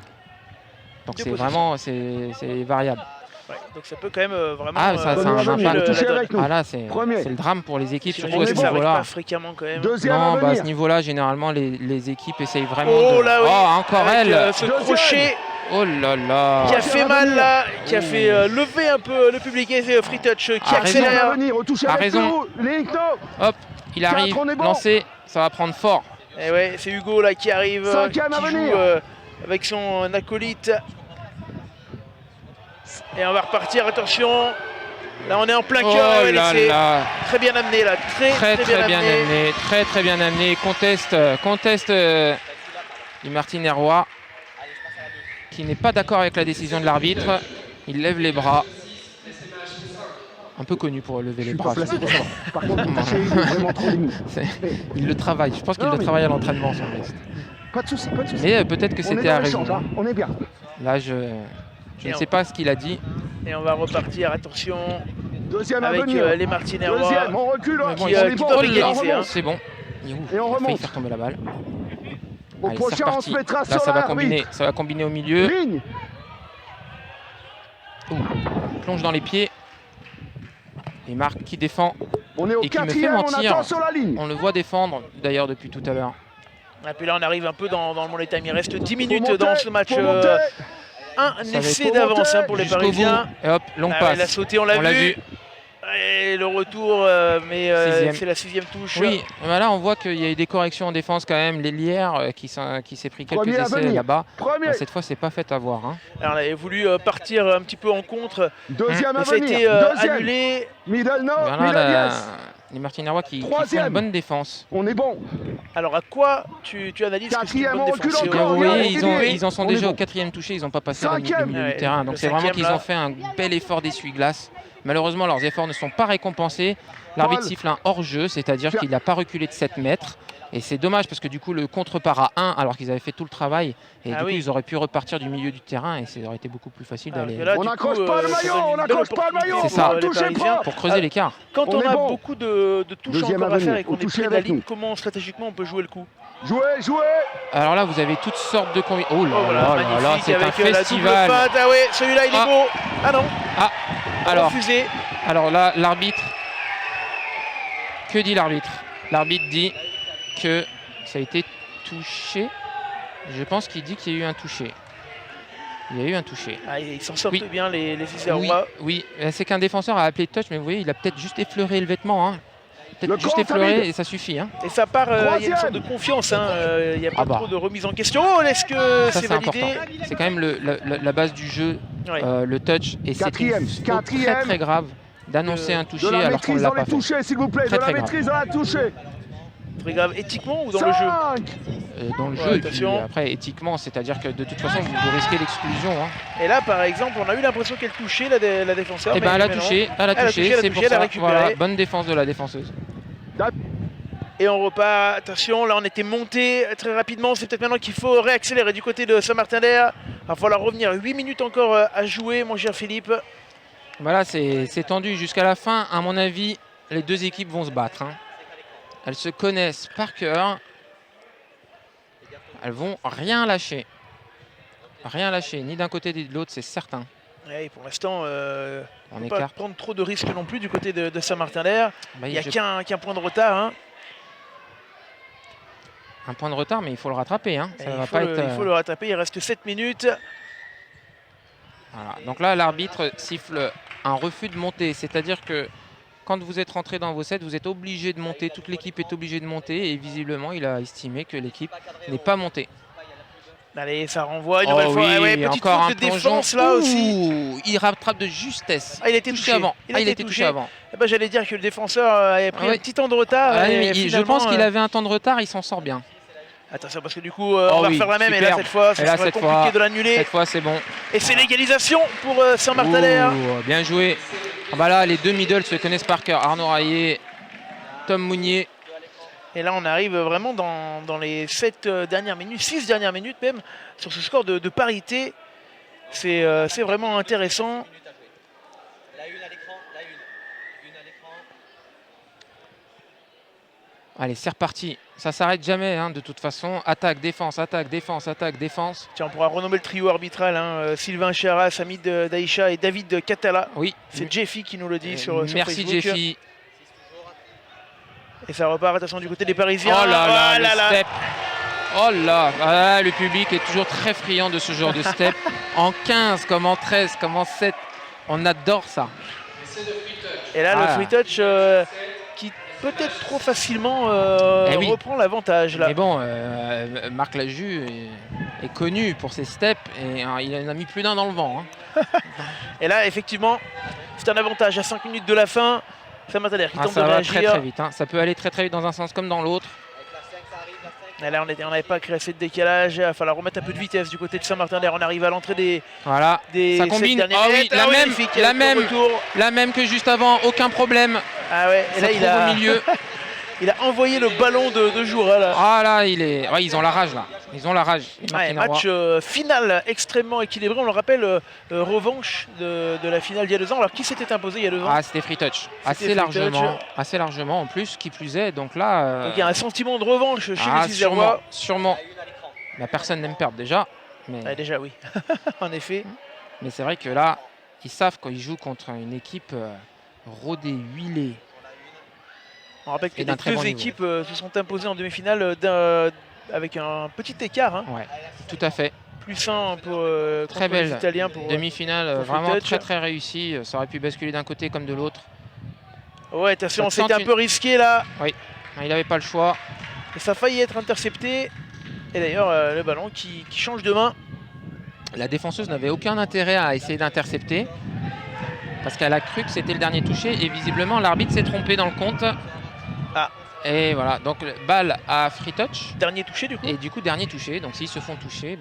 Donc Deux c'est possessions. vraiment c'est variable. Ouais, donc ça peut quand même vraiment Ah, ça a un changer impact. la Touché donne. avec nous. Ah là, c'est Premier. le drame pour les équipes, surtout J'imagine à que ce ça arrive niveau-là. pas fréquemment quand même. Deuxième Non, à bah, à venir. ce niveau-là, généralement, les équipes essayent vraiment Oh de... là oui, Oh, encore avec, elle ce Deuxième. crochet Oh là là qui a fait mal là, qui a fait lever un peu le public et c'est Free Touch qui A raison. Deuxième à accélère. venir, au toucher A avec raison. nous. Linkto. Hop, il arrive, on est bon. lancé, ça va prendre fort. Et ouais, c'est Hugo là qui arrive, Cinquième à qui joue venir. avec son acolyte. Et on va repartir, attention. Là on est en plein cœur, Oh et là c'est là, très bien amené là, très bien amené, très bien amené. Conteste du Martin Herroy qui n'est pas d'accord avec la décision de l'arbitre. Il lève les bras. Un peu connu pour lever Je les suis bras. pas placé pour ça. Par contre, le toucher, il est vraiment trop limite. Il le travaille. Je pense qu'il Non, le mais- travaille à l'entraînement, son geste. Pas de soucis, pas de soucis. Mais peut-être que On est c'était dans à l'échange, raison. hein. On est bien. Là, je ne sais pas ce qu'il a dit. Et on va repartir, attention, Deuxième à avec venir. les Martinerois. Deuxième, on recule. Mais bon, on ils est sont- qui bon, doivent on égaliser, remonte. C'est bon. Et on Il a failli remonte. faire tomber la balle. Au Allez, c'est prochain, on reparti. se mettra Là, sur ça va l'arbitre. combiner au milieu. Ligne. Plonge dans les pieds. Et Marc qui défend. On est au Et qui me fait quatrième, on mentir. attend sur la ligne. On le voit défendre d'ailleurs depuis tout à l'heure. Et puis là on arrive un peu dans le Money Time, il reste 10 Faut minutes monter, dans ce match. faut monter. Un va essai être d'avance monté pour les Jusqu'au Parisiens. bout. Et hop, longue Ah ouais, la passe. sautée, on On l'a l'a vu. vu. Et le retour, mais Sixième. c'est la 6e touche. Oui, là on voit qu'il y a eu des corrections en défense quand même. L'Hélière qui s'est pris quelques Premier à essais venir. là-bas. Premier. Cette fois, c'est pas fait avoir. Hein. Alors, on avait voulu partir un petit peu en contre, Deuxième à mais ça a venir. été Deuxième. annulé. Middle no, Voilà middle yes. les Martinerois qui font Troisième. une bonne défense. On est bon. Alors à quoi tu analyses que c'est une Quatrième, bonne on recule défense? encore. Vous regarde, voyez, Didier. ils en sont On est déjà bon. au 4e touché, ils n'ont pas passé le Cinquième. milieu Ouais, du terrain. Donc le c'est vraiment cinquième, qu'ils là. ont fait un bel effort d'essuie-glace. Malheureusement, leurs efforts ne sont pas récompensés. L'arbitre Paul. siffle un hors-jeu, c'est-à-dire qu'il n'a pas reculé de 7 mètres. Et c'est dommage parce que du coup, le contre part à 1 alors qu'ils avaient fait tout le travail. Et Ah du coup, oui. ils auraient pu repartir du milieu du terrain et ça aurait été beaucoup plus facile Alors d'aller que là, On du n'accroche coup, pas le ça maillot, donne on une belle n'accroche pas le opportunité maillot. C'est ça. pour les Touchez Parisiens. pas. pour creuser l'écart. Quand On on est a bon. beaucoup de touches Deuxième encore à à faire venir. et qu'on Au est toucher près de la avec ligne, nous. comment stratégiquement on peut jouer le coup? Jouez, jouez. Alors là, vous avez toutes sortes de combinaisons. Oh là Oh voilà, là là là, magnifique c'est un avec la double festival. feinte. Ah ouais, celui-là il est Ah. beau. Ah non, Alors, refusé. Alors là, l'arbitre, que dit l'arbitre? L'arbitre dit que ça a été touché. Je pense qu'il dit qu'il y a eu un touché. Il y a eu un touché. Ah, ils s'en sortent Oui. bien les Oui, Isérois. oui. C'est qu'un défenseur a appelé touch, mais vous voyez, il a peut-être juste effleuré le vêtement. Hein. Peut-être Le juste compte, effleuré Hamid. et ça suffit. Hein. Et ça part, il y a une Troisième. sorte de confiance, hein, il n'y a pas Ah bah. trop de remise en question. Oh, est-ce que Ça, c'est c'est validé? important. C'est quand même la base du jeu, Ouais. le touch. Et c'est Quatrième, très quatrième. très grave d'annoncer un touché De la alors qu'on ne maîtrise l'a dans pas les fait. touchés, s'il vous plaît. Très, De la très grave. maîtrise dans la touchée. Très grave, éthiquement ou dans le jeu? 5. Dans le Ouais, jeu, et puis attention. après éthiquement, c'est-à-dire que de toute façon vous risquez l'exclusion. Hein. Et là, par exemple, on a eu l'impression qu'elle touchait la défenseur. Et ben elle a mais non. touché, Elle a touché, c'est pour elle a ça. récupéré. Voilà, bonne défense de la défenseuse. Et on repart. Attention, là on était monté très rapidement. C'est peut-être maintenant qu'il faut réaccélérer du côté de Saint-Martin-d'Air. Il va falloir revenir. 8 minutes encore à jouer, mon cher Philippe. Voilà, c'est tendu jusqu'à la fin. À mon avis, les deux équipes vont se battre. Elles se connaissent par cœur. Elles vont rien lâcher. Rien lâcher, ni d'un côté ni de l'autre, c'est certain. Et pour l'instant, On on ne peut pas écarte. prendre trop de risques non plus du côté de Saint-Martin-d'Air. Bah, Il n'y a qu'un point de retard. Hein. un point de retard, mais il faut le rattraper. Ça Et va pas être, il faut le rattraper. Il reste 7 minutes. Voilà. Donc là, l'arbitre siffle un refus de monter. C'est-à-dire que quand vous êtes rentré dans vos sets, vous êtes obligé de monter. Toute l'équipe est obligée de monter. Et visiblement, il a estimé que l'équipe n'est pas montée. Allez, ça renvoie une nouvelle fois. Oui, Ah ouais, petite encore faute un de plongeon. défense là aussi. Il rattrape de justesse. Ah, il a été touché avant. Il a Il a été été touché avant. Eh ben, j'allais dire que le défenseur avait pris Ah un oui. petit temps de retard. Ah, et mais je finalement, pense qu'il avait un temps de retard. Il s'en sort bien. Attention parce que du coup, on va oui, refaire la même. Et là, superbe. cette fois, ça Et là, serait cette compliqué fois- de l'annuler. Cette fois, c'est bon. Et c'est l'égalisation pour Saint-Martin-d'Air. Bien joué. Ah bah là, les deux middle se connaissent par cœur. Arnaud Raillet, Tom Mounier. Et là, on arrive vraiment dans les 7 dernières minutes, 6 dernières minutes même, sur ce score de parité. C'est vraiment intéressant. Allez, c'est reparti. Ça s'arrête jamais, de toute façon. Attaque, défense, attaque, défense, attaque, défense. Tiens, on pourra renommer le trio arbitral. Sylvain Charras, Hamid Daïcha et David Catala. Oui. C'est Jeffy qui nous le dit sur Merci Facebook. Jeffy. Et ça repart, attention, du côté des Parisiens. Oh là là, Ah le step. Oh là, ah, le public est toujours très friand de ce genre de step. En 15, comme en 13, comme en 7. On adore ça. Et là, Ah. le free touch qui peut-être trop facilement Eh oui. reprend l'avantage. Là. Mais bon, Marc Laju est connu pour ses steps et il en a mis plus d'un dans le vent. Et là, effectivement, c'est un avantage à 5 minutes de la fin. Saint-Martin-d'Air qui tente de Ça va réagir. très très vite. Ça peut aller très très vite dans un sens comme dans l'autre. Et là, on n'avait pas créé assez de décalage. Il va falloir remettre un peu de vitesse du côté de Saint-Martin-d'Air. On arrive à l'entrée Voilà. des Ça 7 combine. dernières Ah oui, minutes. la même, magnifique, la le même. retour. La même que juste avant, aucun problème. Ah ouais, et Ça là, trouve au milieu. il a envoyé le ballon de Joura. Là. Ah là, ouais, ils ont la rage là. Ils ont la rage. Les Ouais, Martinois. match final extrêmement équilibré. On le rappelle, revanche de la finale d'il y a 2 ans. Alors qui s'était imposé il y a 2 ans? Ah, c'était free touch. C'était free touch. Assez largement en plus, qui plus est. Donc là. Donc il y a un sentiment de revanche chez les sûrement, Cisérois. sûrement. Bah, personne n'aime perdre déjà. Mais, Ouais, déjà oui, en effet. mais c'est vrai que là, ils savent quand ils jouent contre une équipe rodée, huilée. On rappelle que Et d'un les très deux bon niveau. équipes se sont imposées en demi-finale avec un petit écart. Ouais, tout à fait. Plus 1 pour Très contre les belle Italiens. Pour, demi-finale, pour vraiment free touch. très très réussie. Ça aurait pu basculer d'un côté comme de l'autre. Ouais, attention, Ça c'était tente un peu risqué là. Il n'avait pas le choix. Et ça a failli être intercepté. Et d'ailleurs, le ballon qui change de main. La défenseuse n'avait aucun intérêt à essayer d'intercepter. Parce qu'elle a cru que c'était le dernier touché. Et visiblement, l'arbitre s'est trompé dans le compte. Ah. Et voilà, donc balle à free touch. Dernier touché du coup. Et du coup, dernier touché. Donc s'ils se font toucher,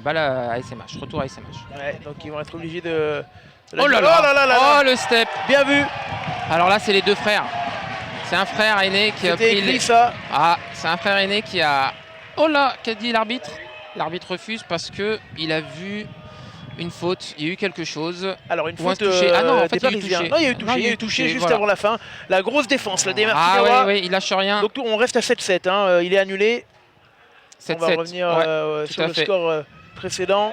balle à SMH. Retour à SMH. Ouais, donc ils vont être obligés de... Oh là là, oh le step. Bien vu. Alors là, c'est les deux frères. C'est un frère aîné qui a C'était pris écrit ça. Ah, c'est un frère aîné qui a... Oh là, qu'a dit l'arbitre? L'arbitre refuse parce qu'il a vu une faute. Il y a eu quelque chose. Alors une Ou un faute touché. Ah non, en des fait, il y a eu Parisiens. touché. Non, il y a eu Non, touché, il y a eu touché juste voilà. avant la fin. La grosse défense, la des Ah Martinois. oui, il lâche rien. Donc on reste à 7-7. Il est annulé. On va 7-7. revenir Ouais, sur à le fait. score précédent.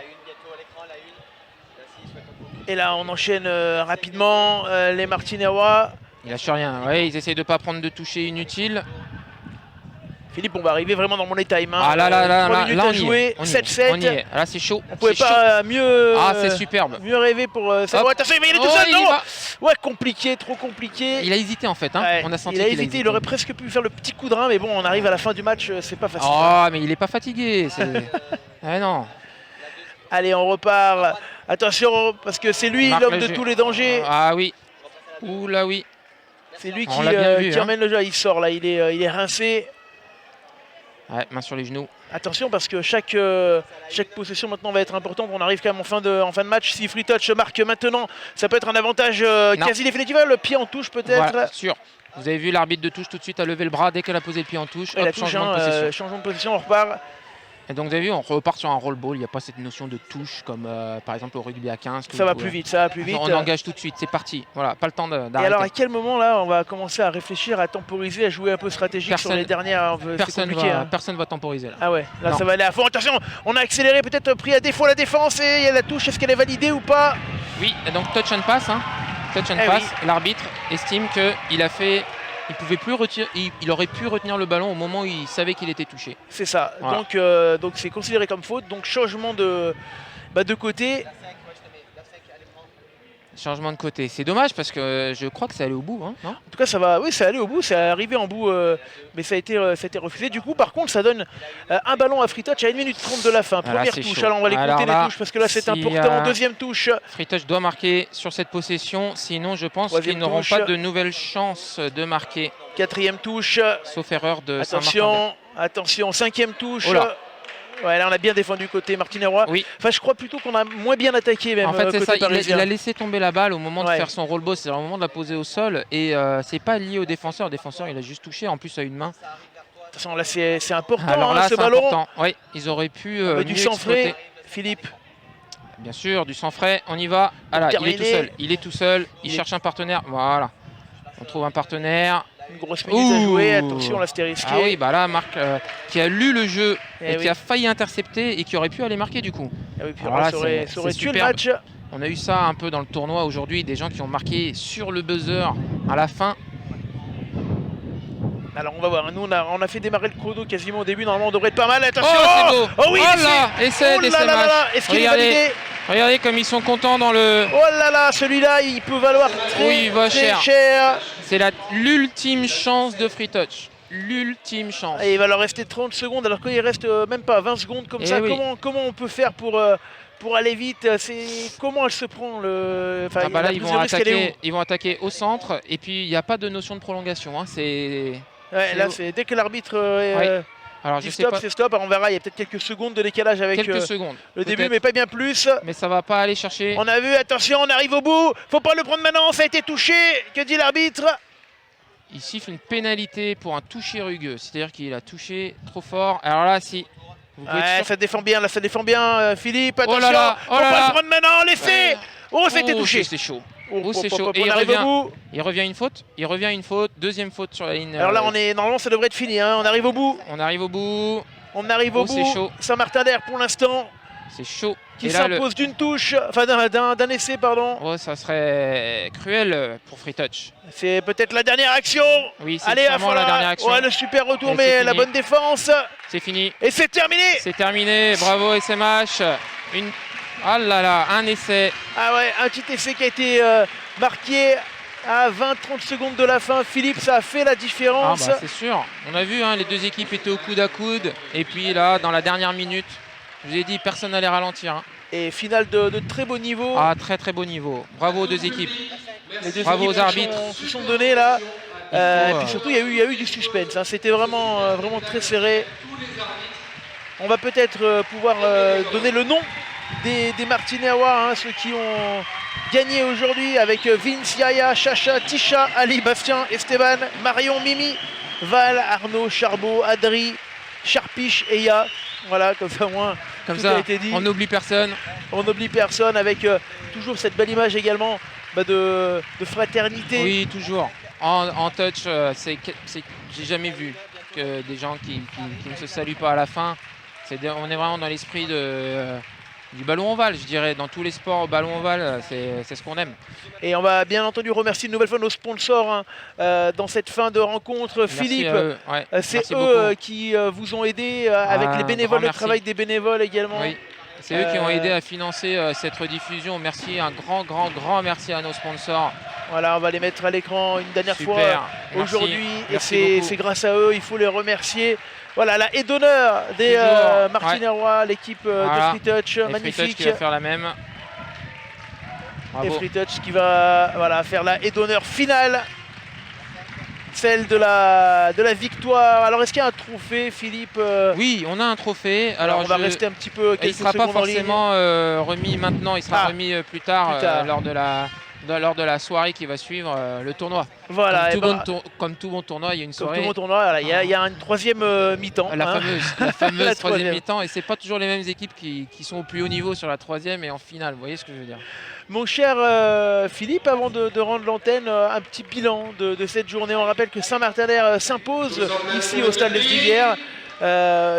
Et là, on enchaîne rapidement les Martinois. Il lâche rien. Ouais, ils essayent de ne pas prendre de toucher inutile. Philippe, on va arriver vraiment dans mon time. Ah là là là 3 là, minutes là, à on y jouer, est. On y est. 7-7. Là, c'est chaud. On pouvait C'est chaud. pas mieux, Ah, c'est superbe. mieux rêver pour ça. Hop. Attention, mais il est tout Oh, seul, il y non. va. Ouais, compliqué, trop compliqué. Il a hésité en fait. Ouais, On a senti il a qu'il hésité, il aurait presque pu faire le petit coup de rein, mais bon, on arrive à la fin du match, c'est pas facile. Oh, mais il est pas fatigué. Ah non. Allez, on repart. Attention, parce que c'est lui Marc l'homme de Laju. tous les dangers. Ah oui. Ouh là oui. C'est lui On qui, l'a bien vu, qui emmène le jeu. Il sort là, il est rincé. Ouais, main sur les genoux. Attention parce que chaque possession maintenant va être importante. On arrive quand même en fin de match. Si free touch marque maintenant, ça peut être un avantage quasi définitif. Le pied en touche peut-être. Voilà, sûr. Vous avez vu l'arbitre de touche tout de suite a levé le bras dès qu'elle a posé le pied en touche. Et Hop, la touche, changement de position. changement de position, on repart. Et donc vous avez vu, on repart sur un roll ball. Il n'y a pas cette notion de touche comme par exemple au rugby à 15. Ça va plus vite, ça va plus vite. On engage tout de suite, c'est parti. Voilà, pas le temps d'arrêter. Et alors à quel moment là on va commencer à réfléchir, à temporiser, à jouer un peu stratégique sur les dernières. Personne ne va temporiser là. Ah ouais, là Non. ça va aller à fond. Attention, on a accéléré, peut-être pris à défaut la défense et il y a la touche, est-ce qu'elle est validée ou pas? Oui, et donc touch and pass. Hein. Touch and pass. Oui. L'arbitre estime qu'il a fait. Il aurait pu retenir le ballon au moment où il savait qu'il était touché. C'est ça. Voilà. Donc c'est considéré comme faute. Donc changement de côté. Changement de côté. C'est dommage parce que je crois que ça allait au bout, hein, non? En tout cas, ça va. Oui, ça allait au bout. C'est arrivé en bout, mais ça a été refusé. Du coup, par contre, ça donne un ballon à Free Touch à 1 minute 30 de la fin. Première touche. Chaud. Alors on va les compter les touches parce que là c'est important. Deuxième touche. Free Touch doit marquer sur cette possession. Sinon, je pense qu'ils n'auront pas de nouvelles chances de marquer. Quatrième touche. Sauf erreur de Saint-Martin. Attention, cinquième touche. Ouais, là on a bien défendu côté Martinez-Roy. Oui. Enfin, je crois plutôt qu'on a moins bien attaqué même. En fait, c'est ça. Parisien. Il a laissé tomber la balle au moment de faire son roll ball, c'est-à-dire au moment de la poser au sol. Et c'est pas lié au défenseur. Le défenseur, il a juste touché. En plus, à une main. Attention, là c'est important. Alors là, ce c'est ballon. Important. Oui, ils auraient pu. Du sang frais, Philippe. Bien sûr, du sang frais. On y va. Ah là, il est tout seul. Il est tout seul. Il cherche un partenaire. Voilà. On trouve un partenaire. Une grosse minute à jouer, attention là c'était risqué. Ah oui, bah là Marc qui a lu le jeu et qui a failli intercepter et qui aurait pu aller marquer du coup. Ah oui, puis alors là, ça aurait tué le match. On a eu ça un peu dans le tournoi aujourd'hui, des gens qui ont marqué sur le buzzer à la fin. Alors on va voir, nous on a fait démarrer le chrono quasiment au début, normalement on devrait être pas mal, attention. Oh, c'est beau. Oh oui, essai d'essai match. Est-ce qu'il est validé? Regardez comme ils sont contents dans le... Oh là là, celui-là il peut valoir très cher. C'est l'ultime chance de Free Touch. L'ultime chance. Et il va leur rester 30 secondes alors qu'il reste même pas 20 secondes comme ça. Oui. Comment on peut faire pour aller vite? Comment elle se prend le... Enfin, là ils vont attaquer au centre et puis il n'y a pas de notion de prolongation. Hein. Là c'est dès que l'arbitre... Alors, dit stop, c'est stop. Alors, on verra, il y a peut-être quelques secondes de décalage avec le début, mais pas bien plus. Mais ça va pas aller chercher. On a vu, attention, on arrive au bout. Faut pas le prendre maintenant, ça a été touché. Que dit l'arbitre? Il siffle une pénalité pour un toucher rugueux. C'est-à-dire qu'il a touché trop fort. Alors là, si... ça défend bien, là, ça défend bien, Philippe. Attention, faut pas le prendre maintenant, laissez. Oh, ça a été touché. C'est chaud. C'est chaud. Et il revient une faute. Deuxième faute sur la ligne. Alors là, normalement, ça devrait être fini. Hein. On arrive au bout. On arrive au bout. C'est chaud. Saint-Martin-d'Air pour l'instant. C'est chaud. Qui s'impose d'une touche, enfin d'un essai, pardon. Oh, ça serait cruel pour Free Touch. C'est peut-être la dernière action. Oui, c'est vraiment la dernière action. Ouais, le super retour, mais la bonne défense. C'est fini. Et c'est terminé. C'est terminé. Bravo SMH. Ah là là, un essai. Ah ouais, un petit essai qui a été marqué à 20-30 secondes de la fin. Philippe, ça a fait la différence. C'est sûr. On a vu, hein, les deux équipes étaient au coude à coude. Et puis là, dans la dernière minute, je vous ai dit, personne n'allait ralentir. Hein. Et finale de très beau niveau. Ah, très très beau niveau. Bravo aux deux équipes. Bravo aux arbitres. Se sont donnés là. Et puis surtout, il y a eu du suspense. Hein. C'était vraiment très serré. On va peut-être pouvoir donner le nom des Martinez-Roy, hein, ceux qui ont gagné aujourd'hui avec Vince, Yaya, Chacha, Tisha, Ali, Bastien, Esteban, Marion, Mimi, Val, Arnaud, Charbot, Adri, Charpiche, Eya. Voilà, comme ça, moins, comme tout ça, a été dit. On n'oublie personne. On n'oublie personne avec toujours cette belle image également de fraternité. Oui, toujours. En touch, j'ai jamais vu que des gens qui ne se saluent pas à la fin. On est vraiment dans l'esprit du ballon ovale, je dirais. Dans tous les sports, ballon ovale, c'est ce qu'on aime. Et on va bien entendu remercier une nouvelle fois nos sponsors dans cette fin de rencontre. Merci Philippe, c'est eux qui vous ont aidé avec les bénévoles, le travail des bénévoles également. Oui. C'est eux qui ont aidé à financer cette rediffusion. Merci, un grand merci à nos sponsors. Voilà, on va les mettre à l'écran une dernière fois aujourd'hui. Et c'est grâce à eux, il faut les remercier. Voilà, la haie d'honneur des Martinez-Roy, l'équipe de Free Touch, magnifique. Free Touch qui va faire la même. Bravo. Et Free Touch qui va faire la haie d'honneur finale. Celle de la victoire. Alors est-ce qu'il y a un trophée, Philippe? Oui, on a un trophée. Alors on va rester un petit peu quelques secondes. Il ne sera pas forcément remis maintenant, il sera remis plus tard lors de lors de la soirée qui va suivre le tournoi. Voilà, Comme tout bon tournoi, il y a une comme soirée. tout bon tournoi, voilà, il y a une troisième mi-temps. La hein. fameuse La troisième mi-temps. Et c'est pas toujours les mêmes équipes qui sont au plus haut niveau sur la troisième et en finale. Vous voyez ce que je veux dire? Mon cher Philippe, avant de rendre l'antenne, un petit bilan de cette journée. On rappelle que Saint-Martin-d'Air s'impose ici au stade Lesdiguières.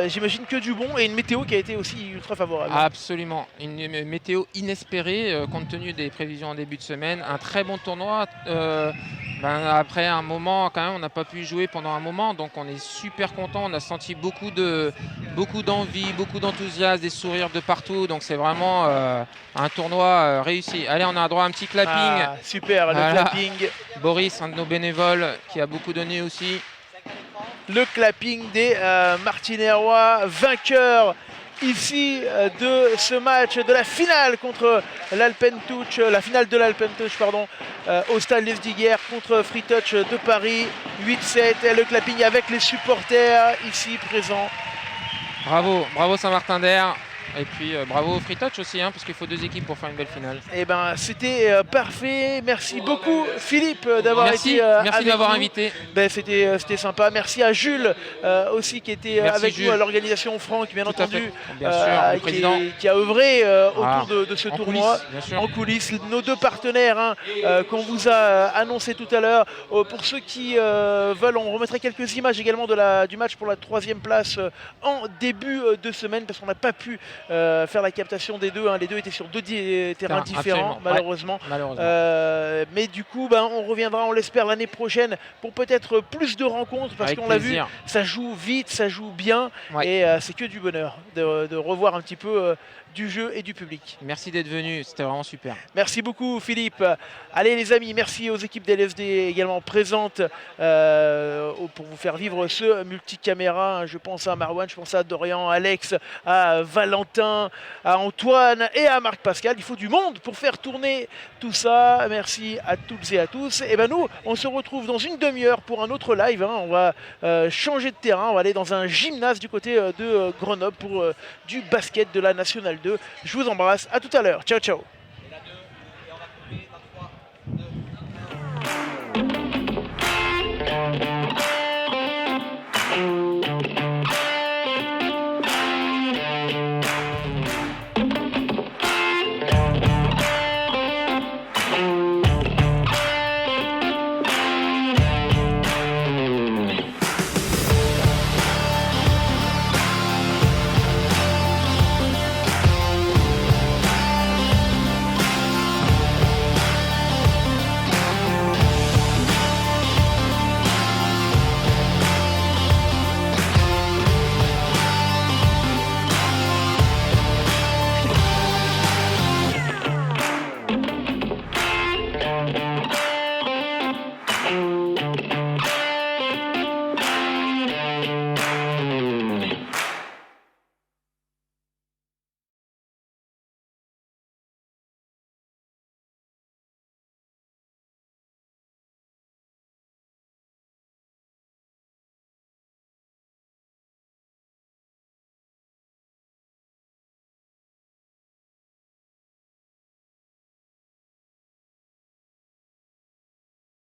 J'imagine que du bon et une météo qui a été aussi ultra favorable. Absolument. Une météo inespérée compte tenu des prévisions en début de semaine. Un très bon tournoi. Après un moment, quand même, on n'a pas pu jouer pendant un moment. Donc on est super content. On a senti beaucoup d'envie, beaucoup d'enthousiasme, des sourires de partout. Donc c'est vraiment un tournoi réussi. Allez, on a droit à un petit clapping. Ah, super, le Voilà. clapping. Boris, un de nos bénévoles, qui a beaucoup donné aussi. Le clapping des Martinérois, vainqueurs ici de ce match, de la finale contre l'Alpentouch, la finale de l'Alpentouch, pardon, au stade Lesdiguières contre Free Touch de Paris, 8-7, le clapping avec les supporters ici présents. Bravo Saint-Martin-d'Air. Et puis bravo au Free Touch aussi, parce qu'il faut 2 équipes pour faire une belle finale. Et ben c'était parfait. Merci beaucoup Philippe d'avoir Merci été de avec m'avoir nous. invité. Ben, c'était sympa. Merci à Jules aussi qui était Merci, avec Jules. nous à l'organisation, Franck bien Tout à entendu, fait. Bien sûr, le président. qui a œuvré Ah, autour de ce en tournoi. coulisses, bien sûr. En coulisses, nos 2 partenaires qu'on vous a annoncé tout à l'heure. Pour ceux qui veulent, on remettra quelques images également du match pour la 3e place en début de semaine parce qu'on n'a pas pu faire la captation des deux. Les deux étaient sur 2 terrains différents, absolument, malheureusement. Ouais, malheureusement. Mais du coup, on reviendra, on l'espère, l'année prochaine pour peut-être plus de rencontres parce Avec qu'on l'a vu, plaisir. ça joue vite, ça joue bien Ouais. et c'est que du bonheur de revoir un petit peu du jeu et du public. Merci d'être venu, c'était vraiment super. Merci beaucoup Philippe. Allez les amis, merci aux équipes d'LSD également présentes pour vous faire vivre ce multicaméra. Je pense à Marwan, je pense à Dorian, à Alex, à Valentin, à Antoine et à Marc Pascal. Il faut du monde pour faire tourner tout ça. Merci à toutes et à tous. Et ben nous, on se retrouve dans une demi-heure pour un autre live. On va changer de terrain, on va aller dans un gymnase du côté de Grenoble pour du basket de la Nationale 2. Je vous embrasse, à tout à l'heure. Ciao ciao.